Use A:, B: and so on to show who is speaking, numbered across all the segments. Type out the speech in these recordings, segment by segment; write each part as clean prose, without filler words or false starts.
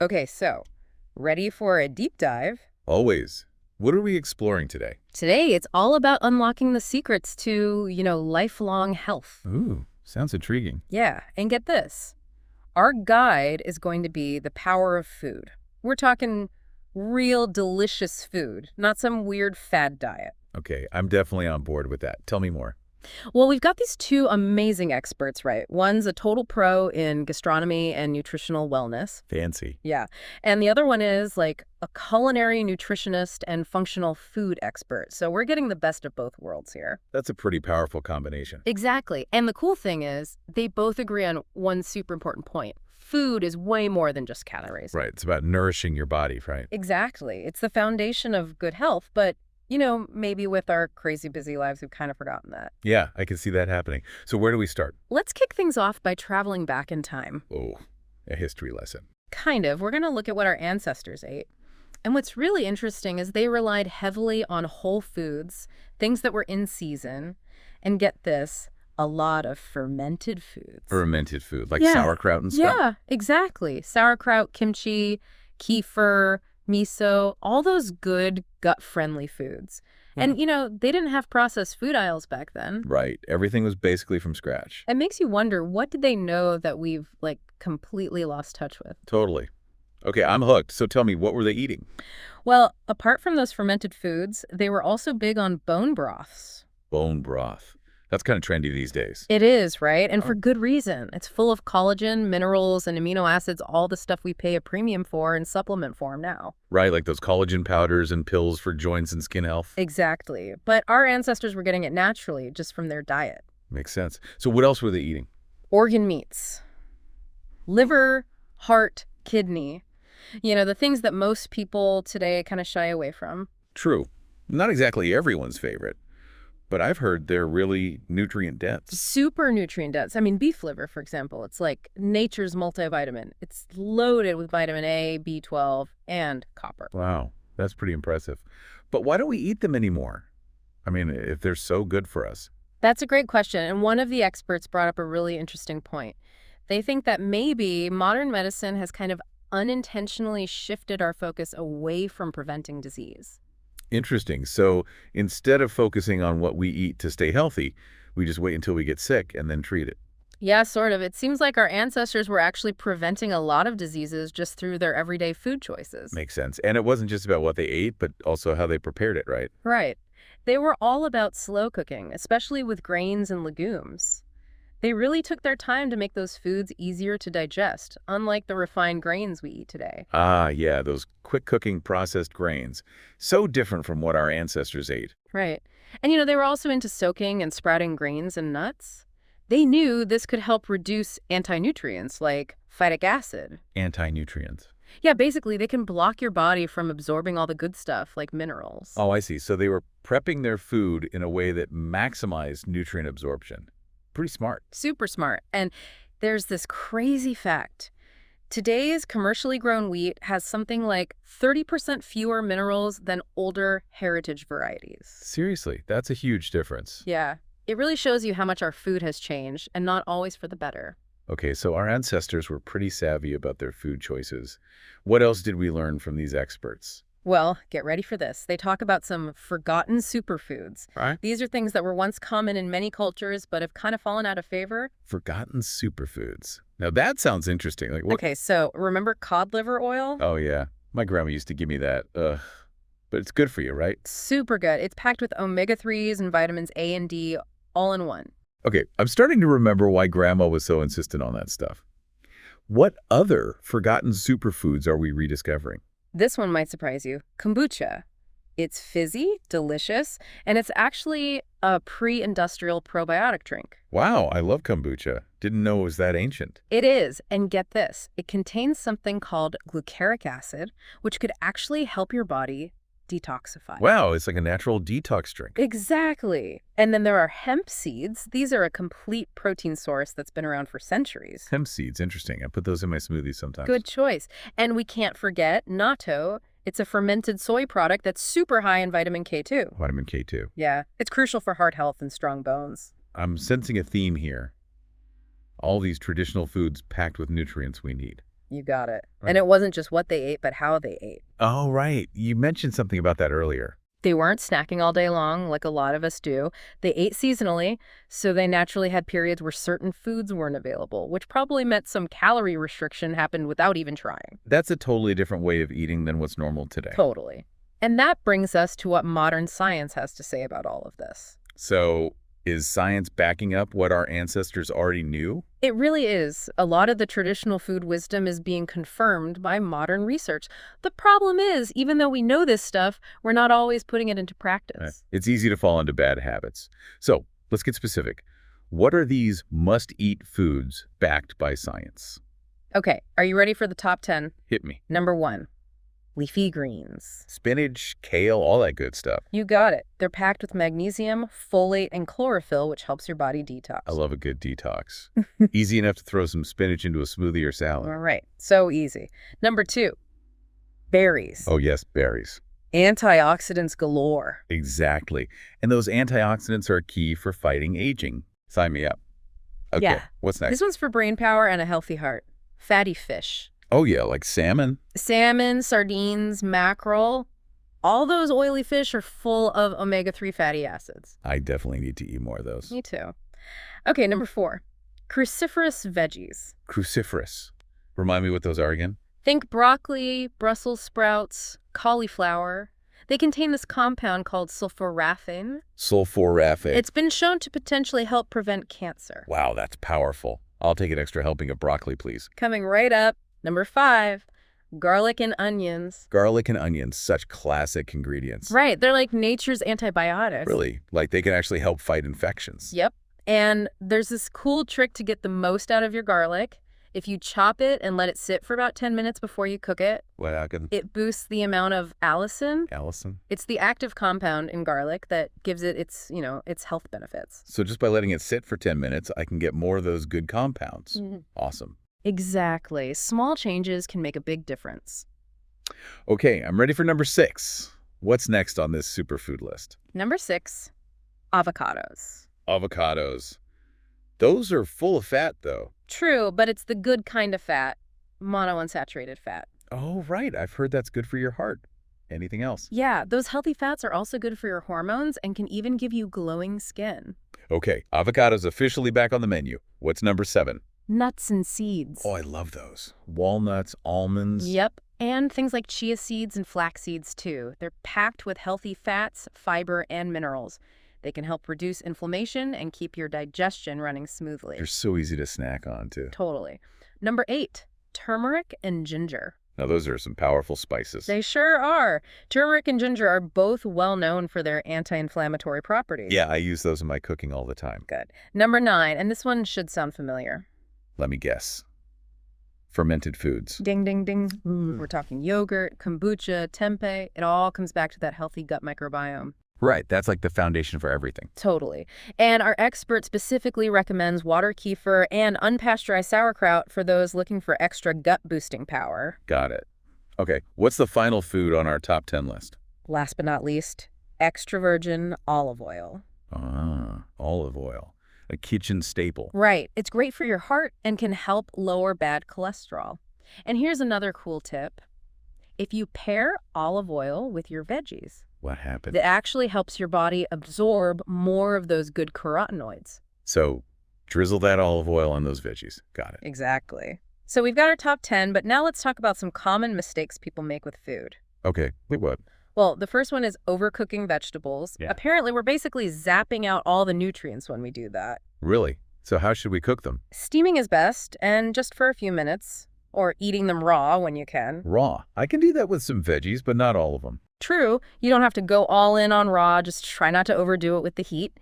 A: Okay, so ready for a deep dive?
B: Always. What are we exploring today?
A: Today, it's all about unlocking the secrets to, lifelong health.
B: Ooh, sounds intriguing.
A: Yeah, and get this. Our guide is going to be the power of food. We're talking real delicious food, not some weird fad diet.
B: Okay, I'm definitely on board with that. Tell me more.
A: Well, we've got these two amazing experts, right? One's a total pro in gastronomy and nutritional wellness.
B: Fancy.
A: Yeah. And the other one is like a culinary nutritionist and functional food expert. So we're getting the best of both worlds here.
B: That's a pretty powerful combination.
A: Exactly. And the cool thing is they both agree on one super important point. Food is way more than just calories.
B: Right, it's about nourishing your body, right?
A: Exactly. It's the foundation of good health, but maybe with our crazy busy lives, we've kind of forgotten that.
B: Yeah, I can see that happening. So where do we start?
A: Let's kick things off by traveling back in time.
B: Oh, a history lesson.
A: Kind of. We're going to look at what our ancestors ate. And what's really interesting is they relied heavily on whole foods, things that were in season, and get this, a lot of fermented foods.
B: Fermented food, like
A: Yeah.
B: sauerkraut and stuff?
A: Yeah, exactly. Sauerkraut, kimchi, kefir, miso, all those good gut-friendly foods. And, they didn't have processed food aisles back then.
B: Right, everything was basically from scratch.
A: It makes you wonder, what did they know that we've, completely lost touch with?
B: Totally. Okay, I'm hooked. So tell me, what were they eating?
A: Well, apart from those fermented foods, they were also big on bone broths.
B: Bone broth. That's kind of trendy these days.
A: It is, right? And for good reason. It's full of collagen, minerals, and amino acids, all the stuff we pay a premium for in supplement form now.
B: Right, like those collagen powders and pills for joints and skin health.
A: Exactly. But our ancestors were getting it naturally, just from their diet.
B: Makes sense. So what else were they eating?
A: Organ meats. Liver, heart, kidney. The things that most people today kind of shy away from.
B: True. Not exactly everyone's favorite, but I've heard they're really nutrient dense.
A: Super nutrient dense. I mean, beef liver, for example, it's like nature's multivitamin. It's loaded with vitamin A, B12, and copper.
B: Wow, that's pretty impressive. But why don't we eat them anymore? I mean, if they're so good for us.
A: That's a great question, and one of the experts brought up a really interesting point. They think that maybe modern medicine has kind of unintentionally shifted our focus away from preventing disease.
B: Interesting. So instead of focusing on what we eat to stay healthy, we just wait until we get sick and then treat it.
A: Yeah, sort of. It seems like our ancestors were actually preventing a lot of diseases just through their everyday food choices.
B: Makes sense. And it wasn't just about what they ate, but also how they prepared it, right?
A: Right. They were all about slow cooking, especially with grains and legumes. They really took their time to make those foods easier to digest, unlike the refined grains we eat today.
B: Ah, yeah, those quick cooking processed grains. So different from what our ancestors ate.
A: Right. And they were also into soaking and sprouting grains and nuts. They knew this could help reduce anti-nutrients like phytic acid.
B: Anti-nutrients.
A: Yeah, basically, they can block your body from absorbing all the good stuff like minerals.
B: Oh, I see. So they were prepping their food in a way that maximized nutrient absorption. Pretty smart.
A: Super smart. And there's this crazy fact. Today's commercially grown wheat has something like 30% fewer minerals than older heritage varieties.
B: Seriously, that's a huge difference.
A: Yeah, it really shows you how much our food has changed, and not always for the better.
B: Okay, so our ancestors were pretty savvy about their food choices. What else did we learn from these experts?
A: Well, get ready for this. They talk about some forgotten superfoods.
B: Right.
A: These are things that were once common in many cultures but have kind of fallen out of favor.
B: Forgotten superfoods. Now that sounds interesting. Like what?
A: Okay, so remember cod liver oil?
B: Oh yeah, my grandma used to give me that. Ugh. But it's good for you, right?
A: Super good. It's packed with omega-3s and vitamins A and D all in one.
B: Okay, I'm starting to remember why grandma was so insistent on that stuff. What other forgotten superfoods are we rediscovering?
A: This one might surprise you. Kombucha. It's fizzy, delicious, and it's actually a pre-industrial probiotic drink.
B: Wow, I love kombucha. Didn't know it was that ancient.
A: It is, and get this, it contains something called glucaric acid, which could actually help your body detoxify.
B: Wow, it's like a natural detox drink.
A: Exactly. And then there are hemp seeds. These are a complete protein source that's been around for centuries.
B: Hemp seeds, interesting. I put those in my smoothies sometimes.
A: Good choice. And we can't forget natto. It's a fermented soy product that's super high in vitamin K2.
B: Vitamin K2.
A: Yeah, it's crucial for heart health and strong bones.
B: I'm sensing a theme here. All these traditional foods packed with nutrients we need.
A: You got it.
B: Right.
A: And it wasn't just what they ate, but how they ate.
B: Oh, right. You mentioned something about that earlier.
A: They weren't snacking all day long like a lot of us do. They ate seasonally, so they naturally had periods where certain foods weren't available, which probably meant some calorie restriction happened without even trying.
B: That's a totally different way of eating than what's normal today.
A: Totally. And that brings us to what modern science has to say about all of this.
B: So, is science backing up what our ancestors already knew?
A: It really is. A lot of the traditional food wisdom is being confirmed by modern research. The problem is, even though we know this stuff, we're not always putting it into practice.
B: It's easy to fall into bad habits. So, let's get specific. What are these must-eat foods backed by science?
A: Okay, are you ready for the top 10?
B: Hit me.
A: Number 1, leafy greens.
B: Spinach, kale, all that good stuff.
A: You got it. They're packed with magnesium, folate, and chlorophyll, which helps your body detox.
B: I love a good detox. Easy enough to throw some spinach into a smoothie or salad.
A: All right, so easy. Number 2, berries.
B: Oh, yes, berries.
A: Antioxidants galore.
B: Exactly. And those antioxidants are key for fighting aging. Sign me up. Okay,
A: Yeah.
B: what's next?
A: This one's for brain power and a healthy heart. Fatty fish.
B: Oh, yeah, like salmon.
A: Salmon, sardines, mackerel, all those oily fish are full of omega-3 fatty acids.
B: I definitely need to eat more of those.
A: Me too. Okay, number 4, cruciferous veggies.
B: Cruciferous. Remind me what those are again?
A: Think broccoli, Brussels sprouts, cauliflower. They contain this compound called sulforaphane.
B: Sulforaphane.
A: It's been shown to potentially help prevent cancer.
B: Wow, that's powerful. I'll take an extra helping of broccoli, please.
A: Coming right up, number 5, garlic and onions.
B: Garlic and onions, such classic ingredients.
A: Right, they're like nature's antibiotics.
B: Really, like they can actually help fight infections.
A: Yep. And there's this cool trick to get the most out of your garlic. If you chop it and let it sit for about 10 minutes before you cook it,
B: What happened?
A: it boosts the amount of allicin.
B: Allison?
A: It's the active compound in garlic that gives it its health benefits.
B: So just by letting it sit for 10 minutes, I can get more of those good compounds.
A: Mhm.
B: Awesome.
A: Exactly. Small changes can make a big difference.
B: Okay, I'm ready for number 6. What's next on this superfood list?
A: Number 6, avocados.
B: Avocados. Those are full of fat, though.
A: True, but it's the good kind of fat, monounsaturated fat.
B: Oh, right. I've heard that's good for your heart. Anything else?
A: Yeah, those healthy fats are also good for your hormones and can even give you glowing skin.
B: Okay, avocados officially back on the menu. What's number 7?
A: Nuts and seeds.
B: Oh, I love those. Walnuts, almonds.
A: Yep, and things like chia seeds and flax seeds too. They're packed with healthy fats, fiber, and minerals. They can help reduce inflammation and keep your digestion running smoothly.
B: They're so easy to snack on, too.
A: Totally. Number 8, turmeric and ginger.
B: Now, those are some powerful spices.
A: They sure are. Turmeric and ginger are both well known for their anti-inflammatory properties.
B: Yeah, I use those in my cooking all the time.
A: Good. Number 9, and this one should sound familiar.
B: Let me guess. Fermented foods.
A: Ding, ding, ding. We're talking yogurt, kombucha, tempeh. It all comes back to that healthy gut microbiome.
B: Right, that's like the foundation for everything.
A: Totally. And our expert specifically recommends water kefir and unpasteurized sauerkraut for those looking for extra gut-boosting power.
B: Got it. Okay, what's the final food on our top 10 list?
A: Last but not least, extra virgin olive oil.
B: Ah, olive oil. A kitchen staple.
A: Right. It's great for your heart and can help lower bad cholesterol. And here's another cool tip. If you pair olive oil with your veggies,
B: What happened?
A: it actually helps your body absorb more of those good carotenoids.
B: So, drizzle that olive oil on those veggies. Got it.
A: Exactly. So we've got our top 10, but now let's talk about some common mistakes people make with food.
B: Okay, wait, what?
A: Well, the first one is overcooking vegetables.
B: Yeah.
A: Apparently, we're basically zapping out all the nutrients when we do that.
B: Really? So how should we cook them?
A: Steaming is best, and just for a few minutes, or eating them raw when you can.
B: Raw. I can do that with some veggies, but not all of them.
A: True, you don't have to go all in on raw, just try not to overdo it with the heat.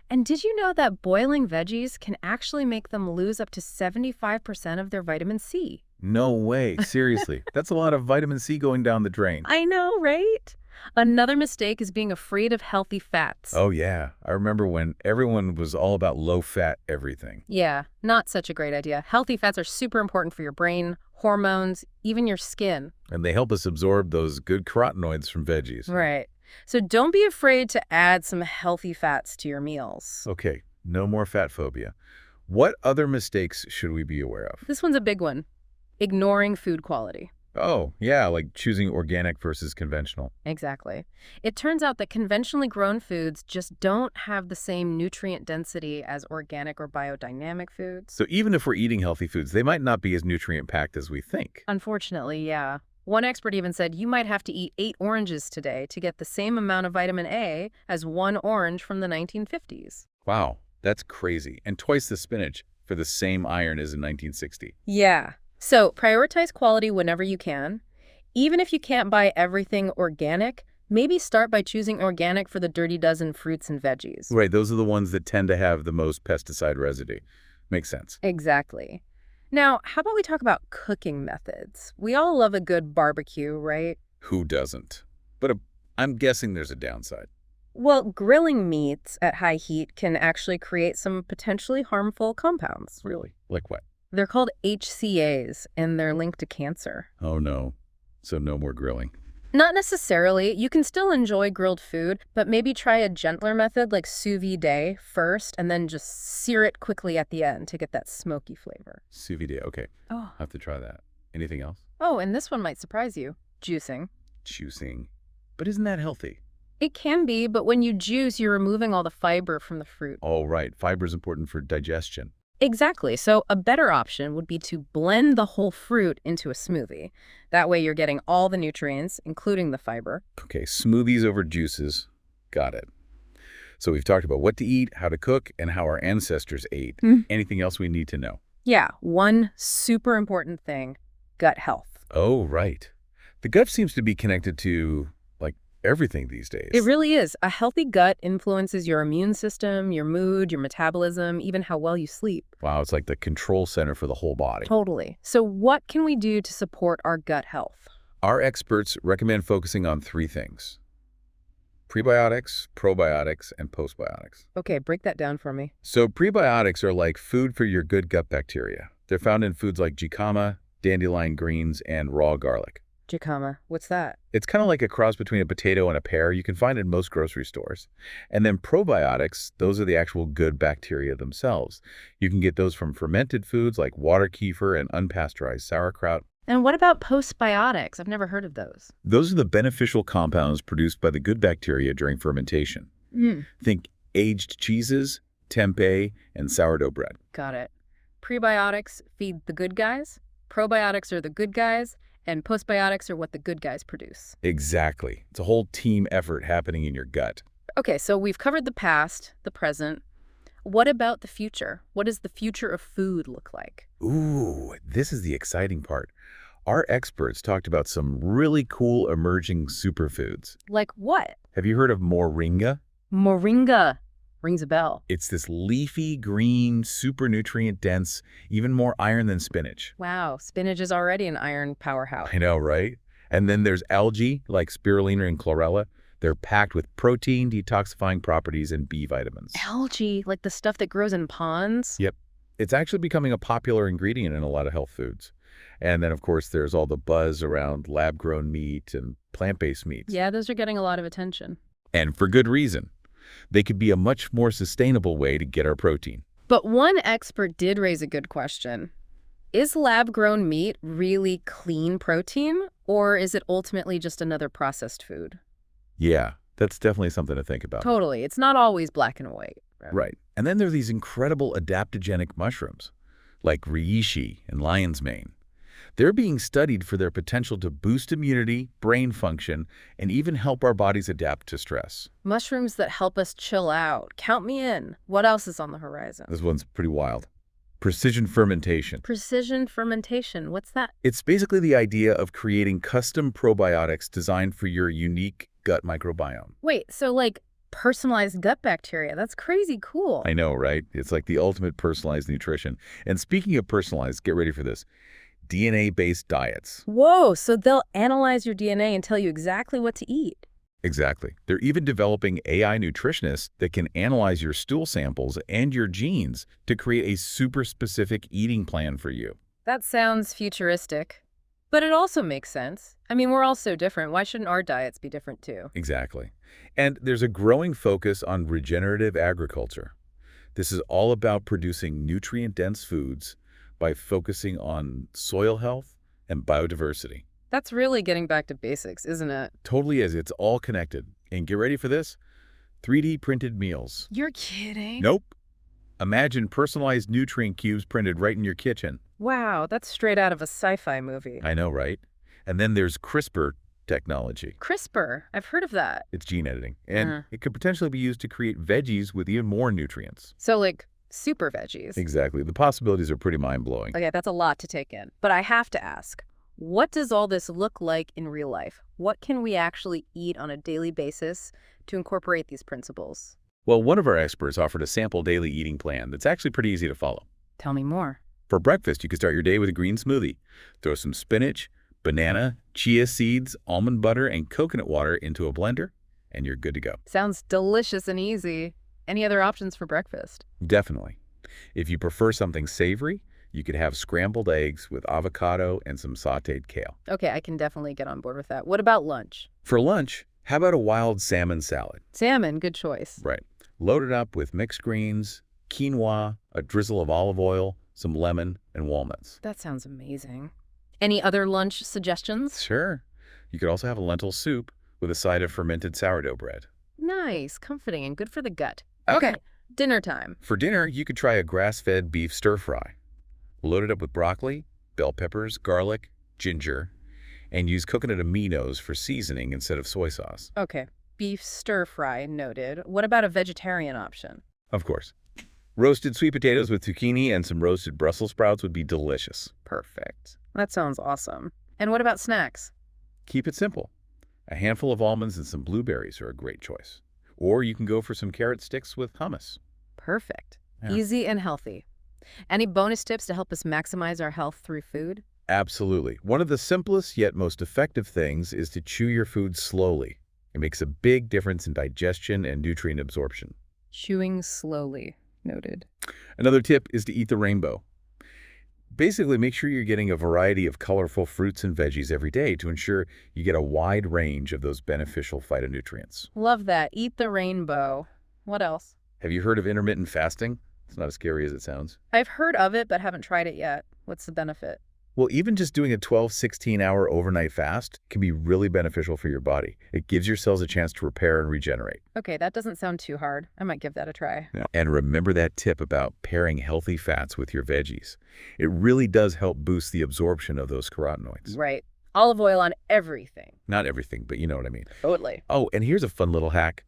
A: And did you know that boiling veggies can actually make them lose up to 75% of their vitamin C?
B: No way. Seriously. That's a lot of vitamin C going down the drain.
A: I know, right? Another mistake is being afraid of healthy fats.
B: Oh, yeah. I remember when everyone was all about low-fat everything.
A: Yeah, not such a great idea. Healthy fats are super important for your brain, hormones, even your skin.
B: And they help us absorb those good carotenoids from veggies.
A: Right. So don't be afraid to add some healthy fats to your meals.
B: Okay, no more fat phobia. What other mistakes should we be aware of?
A: This one's a big one. ignoring food quality.
B: Oh, yeah, like choosing organic versus conventional.
A: Exactly. It turns out that conventionally grown foods just don't have the same nutrient density as organic or biodynamic foods.
B: So even if we're eating healthy foods, they might not be as nutrient-packed as we think.
A: Unfortunately, yeah. One expert even said you might have to eat 8 oranges today to get the same amount of vitamin A as one orange from the 1950s.
B: Wow, that's crazy. And twice the spinach for the same iron as in 1960.
A: Yeah. So prioritize quality whenever you can. Even if you can't buy everything organic, maybe start by choosing organic for the dirty dozen fruits and veggies.
B: Right, those are the ones that tend to have the most pesticide residue. Makes sense.
A: Exactly. Now, how about we talk about cooking methods? We all love a good barbecue, right?
B: Who doesn't? But I'm guessing there's a downside.
A: Well, grilling meats at high heat can actually create some potentially harmful compounds.
B: Really? Like what?
A: They're called HCAs, and they're linked to cancer.
B: Oh, no. So no more grilling.
A: Not necessarily. You can still enjoy grilled food, but maybe try a gentler method like sous vide first and then just sear it quickly at the end to get that smoky flavor.
B: Sous vide, okay.
A: Oh.
B: I'll have to try that. Anything else?
A: Oh, and this one might surprise you. Juicing.
B: Juicing. But isn't that healthy?
A: It can be, but when you juice, you're removing all the fiber from the fruit.
B: Oh, right. Fiber is important for digestion.
A: Exactly. So a better option would be to blend the whole fruit into a smoothie. That way you're getting all the nutrients, including the fiber.
B: Okay, smoothies over juices. Got it. So we've talked about what to eat, how to cook, and how our ancestors ate. Anything else we need to know?
A: Yeah, one super important thing, gut health.
B: Oh, right. The gut seems to be connected to, like, everything these days.
A: It really is. A healthy gut influences your immune system, your mood, your metabolism, even how well you sleep.
B: Wow, it's like the control center for the whole body.
A: Totally. So what can we do to support our gut health?
B: Our experts recommend focusing on 3 things: prebiotics, probiotics, and postbiotics.
A: Okay, break that down for me.
B: So prebiotics are like food for your good gut bacteria. They're found in foods like jicama, dandelion greens, and raw garlic.
A: Jicama, what's that?
B: It's kind of like a cross between a potato and a pear. You can find it in most grocery stores. And then probiotics, those are the actual good bacteria themselves. You can get those from fermented foods like water kefir and unpasteurized sauerkraut.
A: And what about postbiotics? I've never heard of those.
B: Those are the beneficial compounds produced by the good bacteria during fermentation. Think aged cheeses, tempeh, and sourdough bread.
A: Got it. Prebiotics feed the good guys, probiotics are the good guys, and postbiotics are what the good guys produce.
B: Exactly. It's a whole team effort happening in your gut.
A: Okay, so we've covered the past, the present. What about the future? What does the future of food look like?
B: Ooh, this is the exciting part. Our experts talked about some really cool emerging superfoods.
A: Like what?
B: Have you heard of moringa?
A: Moringa. Rings a bell.
B: It's this leafy, green, super nutrient-dense, even more iron than spinach.
A: Wow, spinach is already an iron powerhouse.
B: I know, right? And then there's algae, like spirulina and chlorella. They're packed with protein, detoxifying properties, and B vitamins.
A: Algae, like the stuff that grows in ponds?
B: Yep. It's actually becoming a popular ingredient in a lot of health foods. And then, of course, there's all the buzz around lab-grown meat and plant-based meats.
A: Yeah, those are getting a lot of attention.
B: And for good reason. They could be a much more sustainable way to get our protein.
A: But one expert did raise a good question. Is lab-grown meat really clean protein, or is it ultimately just another processed food?
B: Yeah, that's definitely something to think about.
A: Totally. It's not always black and white.
B: Right. And then there are these incredible adaptogenic mushrooms, like reishi and lion's mane. They're being studied for their potential to boost immunity, brain function, and even help our bodies adapt to stress.
A: Mushrooms that help us chill out. Count me in. What else is on the horizon?
B: This one's pretty wild. Precision fermentation.
A: Precision fermentation. What's that?
B: It's basically the idea of creating custom probiotics designed for your unique gut microbiome.
A: Wait, so like personalized gut bacteria. That's crazy cool.
B: I know, right? It's like the ultimate personalized nutrition. And speaking of personalized, get ready for this. DNA-based diets.
A: Whoa, so they'll analyze your DNA and tell you exactly what to eat.
B: Exactly. They're even developing AI nutritionists that can analyze your stool samples and your genes to create a super specific eating plan for you.
A: That sounds futuristic, but it also makes sense. I mean, we're all so different. Why shouldn't our diets be different too?
B: Exactly. And there's a growing focus on regenerative agriculture. This is all about producing nutrient-dense foods, by focusing on soil health and biodiversity.
A: That's really getting back to basics, isn't it?
B: Totally is. It's all connected. And get ready for this. 3D printed meals.
A: You're kidding.
B: Nope. Imagine personalized nutrient cubes printed right in your kitchen.
A: Wow, that's straight out of a sci-fi movie.
B: I know, right? And then there's CRISPR technology.
A: CRISPR, I've heard of that.
B: It's gene editing. And it could potentially be used to create veggies with even more nutrients.
A: So like super veggies.
B: Exactly. The possibilities are pretty mind-blowing.
A: Okay, that's a lot to take in. But I have to ask, what does all this look like in real life? What can we actually eat on a daily basis to incorporate these principles?
B: Well, one of our experts offered a sample daily eating plan that's actually pretty easy to follow.
A: Tell me more.
B: For breakfast, you could start your day with a green smoothie. Throw some spinach, banana, chia seeds, almond butter, and coconut water into a blender, and you're good to go.
A: Sounds delicious and easy. Any other options for breakfast?
B: Definitely. If you prefer something savory, you could have scrambled eggs with avocado and some sautéed kale.
A: Okay, I can definitely get on board with that. What about lunch?
B: For lunch, how about a wild salmon salad?
A: Salmon, good choice.
B: Right. Loaded up with mixed greens, quinoa, a drizzle of olive oil, some lemon, and walnuts.
A: That sounds amazing. Any other lunch suggestions?
B: Sure. You could also have a lentil soup with a side of fermented sourdough bread.
A: Nice, comforting, and good for the gut.
B: Okay.
A: Dinner time.
B: For dinner, you could try a grass-fed beef stir-fry. Loaded up with broccoli, bell peppers, garlic, ginger, and use coconut aminos for seasoning instead of soy sauce.
A: Okay, beef stir-fry, noted. What about a vegetarian option?
B: Of course. Roasted sweet potatoes with zucchini and some roasted Brussels sprouts would be delicious.
A: Perfect. That sounds awesome. And what about snacks?
B: Keep it simple. A handful of almonds and some blueberries are a great choice. Or you can go for some carrot sticks with hummus.
A: Perfect.
B: Yeah.
A: Easy and healthy. Any bonus tips to help us maximize our health through food?
B: Absolutely. One of the simplest yet most effective things is to chew your food slowly. It makes a big difference in digestion and nutrient absorption.
A: Chewing slowly. Noted.
B: Another tip is to eat the rainbow. Basically, make sure you're getting a variety of colorful fruits and veggies every day to ensure you get a wide range of those beneficial phytonutrients.
A: Love that. Eat the rainbow. What else?
B: Have you heard of intermittent fasting? It's not as scary as it sounds.
A: I've heard of it, but haven't tried it yet. What's the benefit?
B: Well, even just doing a 12, 16-hour overnight fast can be really beneficial for your body. It gives your cells a chance to repair and regenerate.
A: Okay, that doesn't sound too hard. I might give that a try.
B: Yeah. And remember that tip about pairing healthy fats with your veggies. It really does help boost the absorption of those carotenoids.
A: Right. Olive oil on everything.
B: Not everything, but you know what I mean.
A: Totally.
B: Oh, and here's a fun little hack.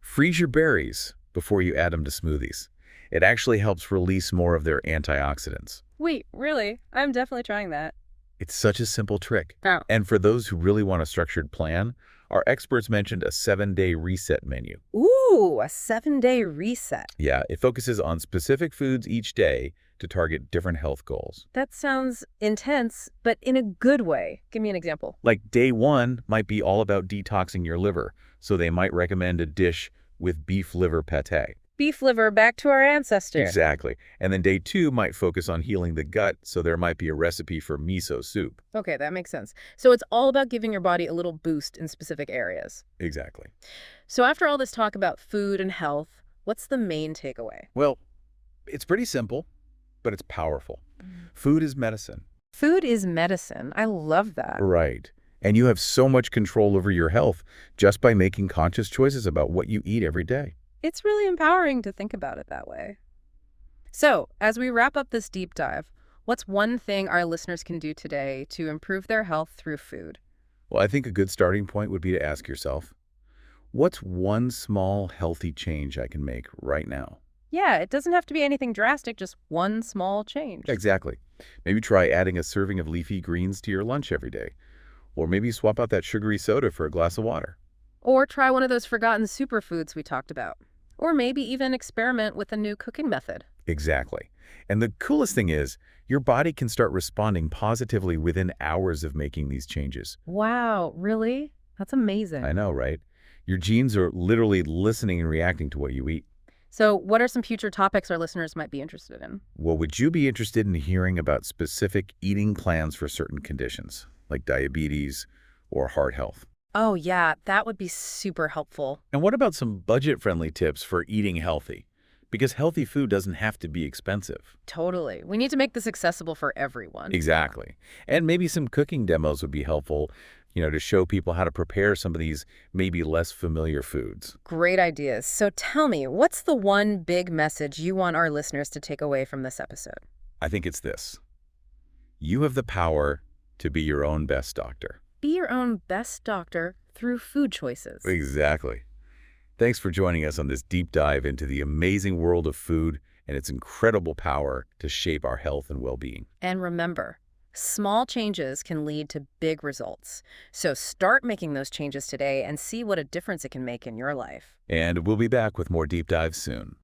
B: Freeze your berries before you add them to smoothies. It actually helps release more of their antioxidants.
A: Wait, really? I'm definitely trying that.
B: It's such a simple trick.
A: Oh.
B: And for those who really want a structured plan, our experts mentioned a 7-day reset menu.
A: Ooh, a 7-day reset.
B: Yeah, it focuses on specific foods each day to target different health goals.
A: That sounds intense, but in a good way. Give me an example.
B: Like day 1 might be all about detoxing your liver, so they might recommend a dish with beef liver pate.
A: Beef liver, back to our ancestors.
B: Exactly. And then day 2 might focus on healing the gut, so there might be a recipe for miso soup.
A: Okay, that makes sense. So it's all about giving your body a little boost in specific areas.
B: Exactly.
A: So after all this talk about food and health, what's the main takeaway?
B: Well, it's pretty simple, but it's powerful. Food is medicine.
A: Food is medicine. I love that.
B: Right. And you have so much control over your health just by making conscious choices about what you eat every day.
A: It's really empowering to think about it that way. So, as we wrap up this deep dive, what's one thing our listeners can do today to improve their health through food?
B: Well, I think a good starting point would be to ask yourself, what's one small healthy change I can make right now?
A: Yeah, it doesn't have to be anything drastic, just one small change.
B: Exactly. Maybe try adding a serving of leafy greens to your lunch every day. Or maybe swap out that sugary soda for a glass of water.
A: Or try one of those forgotten superfoods we talked about. Or maybe even experiment with a new cooking method.
B: Exactly. And the coolest thing is, your body can start responding positively within hours of making these changes.
A: Wow, really? That's amazing.
B: I know, right? Your genes are literally listening and reacting to what you eat.
A: So what are some future topics our listeners might be interested in?
B: Well, would you be interested in hearing about specific eating plans for certain conditions, like diabetes or heart health?
A: Oh, yeah, that would be super helpful.
B: And what about some budget-friendly tips for eating healthy? because healthy food doesn't have to be expensive.
A: Totally. We need to make this accessible for everyone.
B: Exactly. And maybe some cooking demos would be helpful, to show people how to prepare some of these maybe less familiar foods.
A: Great ideas. So tell me, what's the one big message you want our listeners to take away from this episode?
B: I think it's this. You have the power to be your own best doctor.
A: Be your own best doctor through food choices.
B: Exactly. Thanks for joining us on this deep dive into the amazing world of food and its incredible power to shape our health and well-being.
A: And remember, small changes can lead to big results. So start making those changes today and see what a difference it can make in your life.
B: And we'll be back with more deep dives soon.